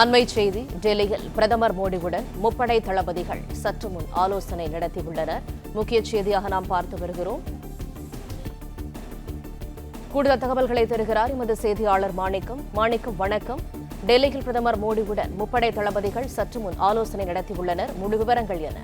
அண்மை செய்தி. டெல்லியில் பிரதமர் மோடியுடன் முப்படை தளபதிகள் சற்று முன் ஆலோசனை நடத்தியுள்ளனர். முக்கிய செய்தியாக நாம் பார்த்து வருகிறோம். கூடுதல் தகவல்களை தருகிறார் எமது செய்தியாளர் மாணிக்கம். வணக்கம். டெல்லியில் பிரதமர் மோடியுடன் முப்படை தளபதிகள் சற்று முன் ஆலோசனை நடத்தியுள்ளனர். முழு விவரங்கள் என?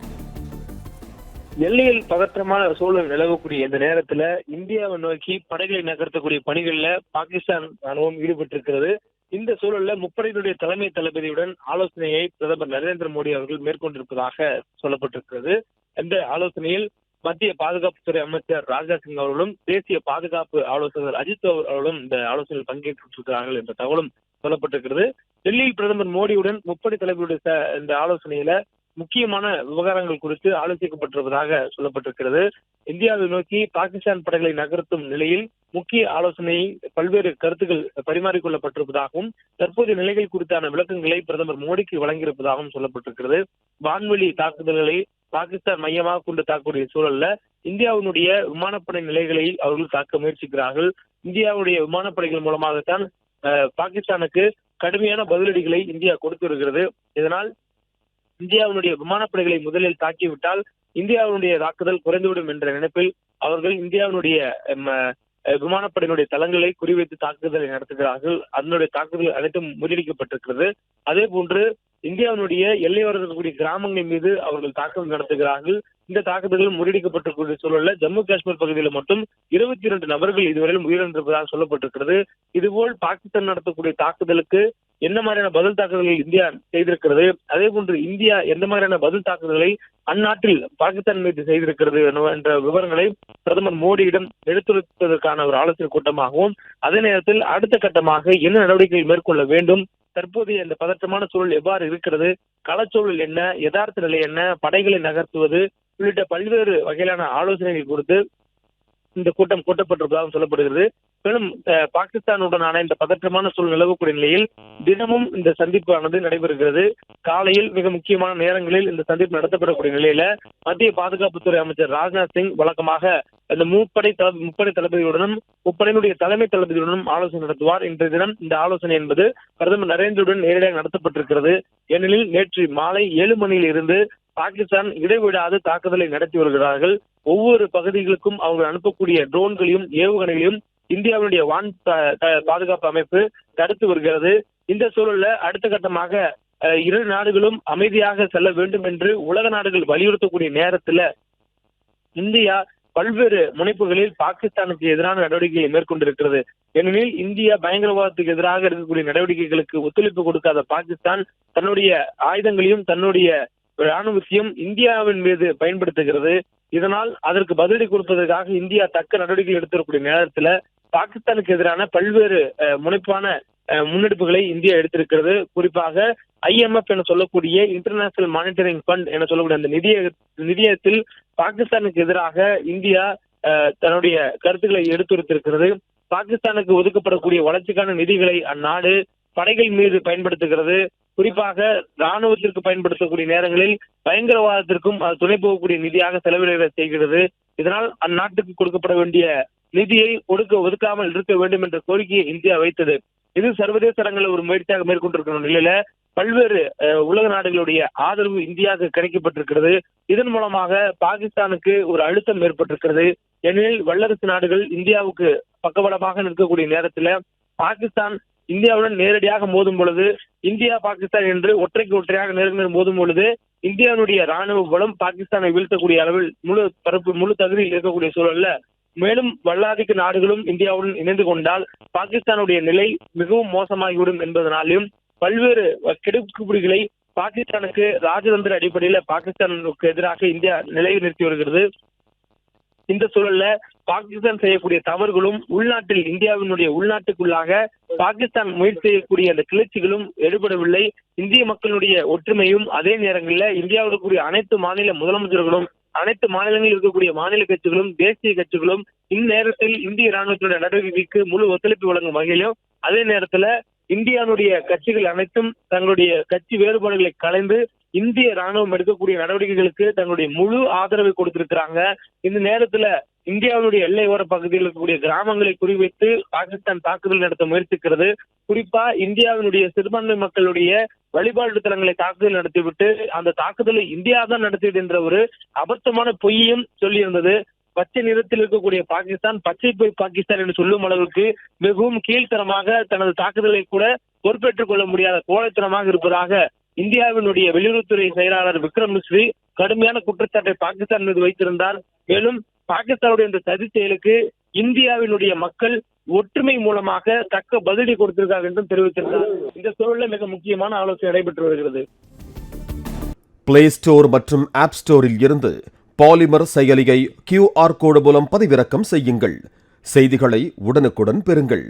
டெல்லியில் பதற்றமான சூழல் நிலவக்கூடிய இந்த நேரத்துல இந்தியாவை நோக்கி படைகளை நகர்த்தக்கூடிய பணிகள்ல பாகிஸ்தான் ராணுவம் ஈடுபட்டிருக்கிறது. இந்த சூழல்ல முப்படையினுடைய தலைமை தளபதியுடன் ஆலோசனையை பிரதமர் நரேந்திர மோடி அவர்கள் மேற்கொண்டிருப்பதாக சொல்லப்பட்டிருக்கிறது. இந்த ஆலோசனையில் மத்திய பாதுகாப்புத்துறை அமைச்சர் ராஜ்நாத் சிங் அவர்களும் தேசிய பாதுகாப்பு ஆலோசகர் அஜித் அவர்களும் இந்த ஆலோசனையில் பங்கேற்றிருக்கிறார்கள் என்ற தகவலும் சொல்லப்பட்டிருக்கிறது. டெல்லியில் பிரதமர் மோடியுடன் முப்படை தளபதியுடைய இந்த ஆலோசனையில முக்கியமான விவகாரங்கள் குறித்து ஆலோசிக்கப்பட்டிருப்பதாக சொல்லப்பட்டிருக்கிறது. இந்தியாவை நோக்கி பாகிஸ்தான் படைகளை நகர்த்தும் நிலையில் முக்கிய ஆலோசனை பல்வேறு கருத்துக்கள் பரிமாறிக்கொள்ளப்பட்டிருப்பதாகவும் தற்போதைய நிலைகள் குறித்தான விளக்கங்களை பிரதமர் மோடிக்கு வழங்கியிருப்பதாகவும் சொல்லப்பட்டிருக்கிறது. வான்வெளி தாக்குதல்களை பாகிஸ்தான் மையமாக கொண்டு தாக்கக்கூடிய சூழல்ல இந்தியாவினுடைய விமானப்படை நிலைகளை அவர்கள் தாக்க முயற்சிக்கிறார்கள். இந்தியாவுடைய விமானப்படைகள் மூலமாகத்தான் பாகிஸ்தானுக்கு கடுமையான பதிலடிகளை இந்தியா கொடுத்து வருகிறது. இதனால் இந்தியாவினுடைய விமானப்படைகளை முதலில் தாக்கிவிட்டால் இந்தியாவினுடைய தாக்குதல் குறைந்துவிடும் என்ற நினைப்பில் அவர்கள் இந்தியாவினுடைய விமானப்படையினுடைய தளங்களை குறிவைத்து தாக்குதலை நடத்துகிறார்கள். அதனுடைய தாக்குதல் அனைத்தும் முறியடிக்கப்பட்டிருக்கிறது. அதே போன்று இந்தியாவினுடைய எல்லையோரத்தில் இருக்கக்கூடிய கிராமங்கள் மீது அவர்கள் தாக்குதல் நடத்துகிறார்கள். இந்த தாக்குதல்கள் முறியடிக்கப்பட்டிருக்கூடிய சூழல்ல ஜம்மு காஷ்மீர் பகுதியில் மட்டும் 22 நபர்கள் இதுவரையிலும் உயிரிழந்திருப்பதாக சொல்லப்பட்டிருக்கிறது. இதுபோல் பாகிஸ்தான் நடத்தக்கூடிய தாக்குதலுக்கு என்ன மாதிரியான பதில் தாக்குதல்கள் இந்தியா செய்திருக்கிறது, அதே போன்று இந்தியா எந்த மாதிரியான பதில் தாக்குதல்களை அந்நாட்டில் பாகிஸ்தான் மீது செய்திருக்கிறது என்ற விவரங்களை பிரதமர் மோடியிடம் எடுத்துரைப்பதற்கான ஒரு ஆலோசனை கூட்டமாகவும், அதே நேரத்தில் அடுத்த கட்டமாக என்ன நடவடிக்கைகள் மேற்கொள்ள வேண்டும், தற்போதைய இந்த பதற்றமான சூழல் எவ்வாறு இருக்கிறது, களச்சூழல் என்ன, யதார்த்த நிலை என்ன, படைகளை நகர்த்துவது உள்ளிட்ட பல்வேறு வகையிலான ஆலோசனைகள் கொடுத்து இந்த கூட்டம் கூட்டப்பட்டிருப்பதாக சொல்லப்படுகிறது. மேலும் பாகிஸ்தானுடனான இந்த பதற்றமான சூழல் நிலவக்கூடிய நிலையில் தினமும் இந்த சந்திப்பானது நடைபெறுகிறது. காலையில் மிக முக்கியமான நேரங்களில் இந்த சந்திப்பு நடத்தப்படக்கூடிய நிலையில மத்திய பாதுகாப்புத்துறை அமைச்சர் ராஜ்நாத் சிங் வழக்கமாக இந்த முப்படை தளபதியுடனும் முப்படையினுடைய தலைமை தளபதியுடனும் ஆலோசனை நடத்துவார். இன்றைய தினம் இந்த ஆலோசனை என்பது பிரதமர் நரேந்திரவுடன் நேரடியாக நடத்தப்பட்டிருக்கிறது. ஏனெனில் நேற்று மாலை 7 மணியில் இருந்து பாகிஸ்தான் இடைவிடாது தாக்குதலை நடத்தி வருகிறார்கள். ஒவ்வொரு பகுதிகளுக்கும் அவங்க அனுப்பக்கூடிய ட்ரோன்களையும் ஏவுகணைகளையும் இந்தியாவுடைய வான் பாதுகாப்பு அமைப்பு தடுத்து வருகிறது. இந்த சூழல்ல அடுத்த கட்டமாக இரு நாடுகளும் அமைதியாக செல்ல வேண்டும் என்று உலக நாடுகள் வலியுறுத்தக்கூடிய நேரத்துல இந்தியா பல்வேறு முனைப்புகளில் பாகிஸ்தானுக்கு எதிரான நடவடிக்கைகளை மேற்கொண்டிருக்கிறது. ஏனெனில் இந்தியா பயங்கரவாதத்துக்கு எதிராக இருக்கக்கூடிய நடவடிக்கைகளுக்கு ஒத்துழைப்பு கொடுக்காத பாகிஸ்தான் தன்னுடைய ஆயுதங்களையும் தன்னுடைய ராணுவத்தையும் இந்தியாவின் மீது பயன்படுத்துகிறது. இதனால் அதற்கு பதிலடி கொடுப்பதற்காக இந்தியா தக்க நடவடிக்கை எடுத்திருக்கக்கூடிய நேரத்துல பாகிஸ்தானுக்கு எதிரான பல்வேறு முனைப்பான முன்னெடுப்புகளை இந்தியா எடுத்திருக்கிறது. குறிப்பாக IMF என சொல்லக்கூடிய இன்டர்நேஷனல் மானிட்டரிங் ஃபண்ட் என சொல்லக்கூடிய அந்த நிதியத்தில் பாகிஸ்தானுக்கு எதிராக இந்தியா தன்னுடைய கருத்துக்களை எடுத்துரைத்திருக்கிறது. பாகிஸ்தானுக்கு ஒதுக்கப்படக்கூடிய வளர்ச்சிக்கான நிதிகளை அந்நாடு படைகள் மீது பயன்படுத்துகிறது. குறிப்பாக ராணுவத்திற்கு பயன்படுத்தக்கூடிய நேரங்களில் பயங்கரவாதத்திற்கும் அது துணை போகக்கூடிய நிதியாக செலவிட செய்கிறது. இதனால் அந்நாட்டுக்கு கொடுக்கப்பட வேண்டிய நிதியை ஒதுக்காமல் இருக்க வேண்டும் என்ற கோரிக்கையை இந்தியா வைத்தது. இது சர்வதேச அரங்கில் ஒரு முயற்சியாக மேற்கொண்டிருக்கிற நிலையில பல்வேறு உலக நாடுகளுடைய ஆதரவு இந்தியாவுக்கு கிடைக்கப்பட்டிருக்கிறது. இதன் மூலமாக பாகிஸ்தானுக்கு ஒரு அழுத்தம் ஏற்பட்டிருக்கிறது. ஏனெனில் வல்லரசு நாடுகள் இந்தியாவுக்கு பக்கபலமாக நிற்கக்கூடிய நேரத்துல பாகிஸ்தான் இந்தியாவுடன் நேரடியாக மோதும் பொழுது, இந்தியா பாகிஸ்தான் என்று ஒற்றைக்கு ஒற்றையாக நேருக்கு மோதும் பொழுது இந்தியாவுடைய ராணுவ பலம் பாகிஸ்தானை வீழ்த்தக்கூடிய அளவில் முழு தகுதியில் இருக்கக்கூடிய சூழல்ல மேலும் வல்லாதிக்க நாடுகளும் இந்தியாவுடன் இணைந்து கொண்டால் பாகிஸ்தானுடைய நிலை மிகவும் மோசமாகிவிடும் என்பதனாலும் பல்வேறு கெடுபிடிகளை பாகிஸ்தானுக்கு ராஜதந்திர அடிப்படையில பாகிஸ்தானுக்கு எதிராக இந்தியா நிலை நிறுத்தி வருகிறது. இந்த சூழல்ல பாகிஸ்தான் செய்யக்கூடிய தவறுகளும் உள்நாட்டில் இந்தியாவினுடைய உள்நாட்டுக்குள்ளாக பாகிஸ்தான் முயற்சி செய்யக்கூடிய அந்த கிளர்ச்சிகளும் எடுபடவில்லை. இந்திய மக்களுடைய ஒற்றுமையும் அதே நேரங்களில் இந்தியாவில் இருக்கக்கூடிய அனைத்து மாநில முதலமைச்சர்களும் அனைத்து மாநிலங்களில் இருக்கக்கூடிய மாநில கட்சிகளும் தேசிய கட்சிகளும் இந்நேரத்தில் இந்திய ராணுவத்தினுடைய நடவடிக்கைக்கு முழு ஒத்துழைப்பு வழங்கும் வகையிலும் அதே நேரத்துல இந்தியாவுடைய கட்சிகள் அனைத்தும் தங்களுடைய கட்சி வேறுபாடுகளை கலைந்து இந்திய ராணுவம் எடுக்கக்கூடிய நடவடிக்கைகளுக்கு தங்களுடைய முழு ஆதரவை கொடுத்திருக்கிறாங்க. இந்த நேரத்துல இந்தியாவுடைய எல்லையோர பகுதியில் இருக்கக்கூடிய கிராமங்களை குறிவைத்து பாகிஸ்தான் தாக்குதல் நடத்த முயற்சிக்கிறது. குறிப்பா இந்தியாவினுடைய சிறுபான்மை மக்களுடைய வழிபாட்டு தலங்களை தாக்குதல் நடத்திவிட்டு அந்த தாக்குதலை இந்தியா தான் நடத்தியது என்ற ஒரு அபத்தமான பொய்யும் சொல்லியிருந்தது. பச்சை நிறத்தில் இருக்கக்கூடிய பாகிஸ்தான் பச்சை பொய் பாகிஸ்தான் என்று சொல்லும் அளவுக்கு மிகவும் கீழ்த்தரமாக தனது தாக்குதலை கூட பொறுப்பேற்றுக் கொள்ள முடியாத கோழைத்தனமாக இருப்பதாக இந்தியாவினுடைய வெளியுறவுத்துறை செயலாளர் விக்ரம் மிஸ்ரி கடுமையான குற்றச்சாட்டை பாகிஸ்தான் மீது வைத்திருந்தார். மேலும் பாகிஸ்தானுடைய இந்த சதி செயலுக்கு இந்தியாவினுடைய மக்கள் ஒற்றுமை மூலமாக தக்க பதிலடி கொடுத்திருக்காங்க என்றும் தெரிவித்திருந்தார். இந்த சூழலில் மிக முக்கியமான ஆலோசனை நடைபெற்று வருகிறது. பிளே ஸ்டோர் மற்றும் ஆப் ஸ்டோரில் இருந்து பாலிமர் செயலியை QR கோடு மூலம் பதிவிறக்கம் செய்யுங்கள். செய்திகளை உடனுக்குடன் பெறுங்கள்.